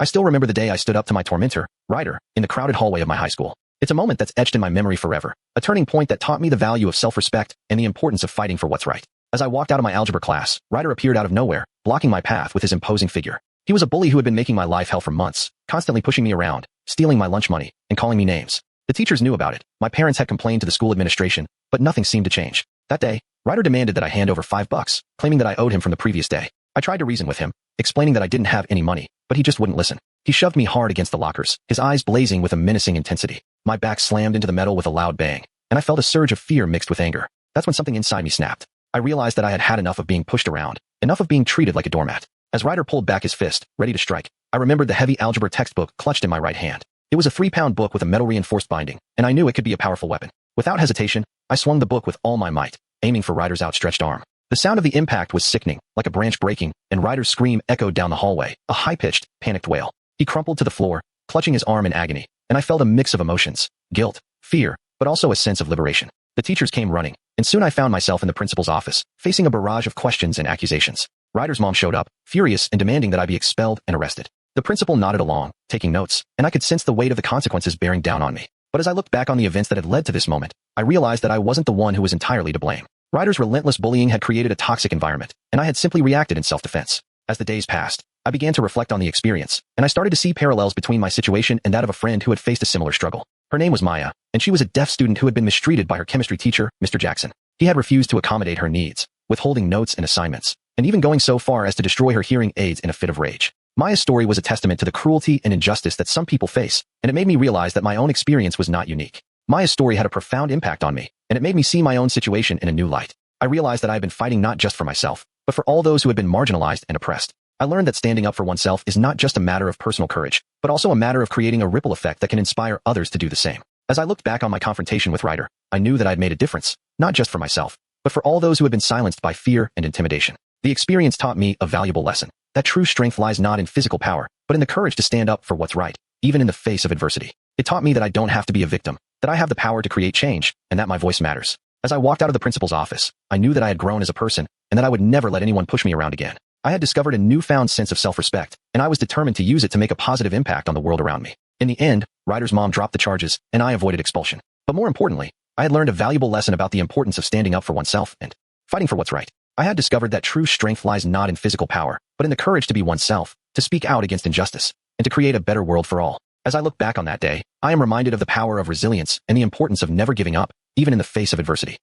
I still remember the day I stood up to my tormentor, Ryder, in the crowded hallway of my high school. It's a moment that's etched in my memory forever, a turning point that taught me the value of self-respect and the importance of fighting for what's right. As I walked out of my algebra class, Ryder appeared out of nowhere, blocking my path with his imposing figure. He was a bully who had been making my life hell for months, constantly pushing me around, stealing my lunch money, and calling me names. The teachers knew about it. My parents had complained to the school administration, but nothing seemed to change. That day, Ryder demanded that I hand over $5, claiming that I owed him from the previous day. I tried to reason with him, explaining that I didn't have any money, but he just wouldn't listen. He shoved me hard against the lockers, his eyes blazing with a menacing intensity. My back slammed into the metal with a loud bang, and I felt a surge of fear mixed with anger. That's when something inside me snapped. I realized that I had had enough of being pushed around, enough of being treated like a doormat. As Ryder pulled back his fist, ready to strike, I remembered the heavy algebra textbook clutched in my right hand. It was a 3-pound book with a metal-reinforced binding, and I knew it could be a powerful weapon. Without hesitation, I swung the book with all my might, aiming for Ryder's outstretched arm. The sound of the impact was sickening, like a branch breaking, and Ryder's scream echoed down the hallway, a high-pitched, panicked wail. He crumpled to the floor, clutching his arm in agony, and I felt a mix of emotions, guilt, fear, but also a sense of liberation. The teachers came running, and soon I found myself in the principal's office, facing a barrage of questions and accusations. Ryder's mom showed up, furious and demanding that I be expelled and arrested. The principal nodded along, taking notes, and I could sense the weight of the consequences bearing down on me. But as I looked back on the events that had led to this moment, I realized that I wasn't the one who was entirely to blame. Ryder's relentless bullying had created a toxic environment, and I had simply reacted in self-defense. As the days passed, I began to reflect on the experience, and I started to see parallels between my situation and that of a friend who had faced a similar struggle. Her name was Maya, and she was a deaf student who had been mistreated by her chemistry teacher, Mr. Jackson. He had refused to accommodate her needs, withholding notes and assignments, and even going so far as to destroy her hearing aids in a fit of rage. Maya's story was a testament to the cruelty and injustice that some people face, and it made me realize that my own experience was not unique. Maya's story had a profound impact on me, and it made me see my own situation in a new light. I realized that I had been fighting not just for myself, but for all those who had been marginalized and oppressed. I learned that standing up for oneself is not just a matter of personal courage, but also a matter of creating a ripple effect that can inspire others to do the same. As I looked back on my confrontation with Ryder, I knew that I had made a difference, not just for myself, but for all those who had been silenced by fear and intimidation. The experience taught me a valuable lesson, that true strength lies not in physical power, but in the courage to stand up for what's right, even in the face of adversity. It taught me that I don't have to be a victim, that I have the power to create change, and that my voice matters. As I walked out of the principal's office, I knew that I had grown as a person, and that I would never let anyone push me around again. I had discovered a newfound sense of self-respect, and I was determined to use it to make a positive impact on the world around me. In the end, Ryder's mom dropped the charges, and I avoided expulsion. But more importantly, I had learned a valuable lesson about the importance of standing up for oneself and fighting for what's right. I had discovered that true strength lies not in physical power, but in the courage to be oneself, to speak out against injustice, and to create a better world for all. As I look back on that day, I am reminded of the power of resilience and the importance of never giving up, even in the face of adversity.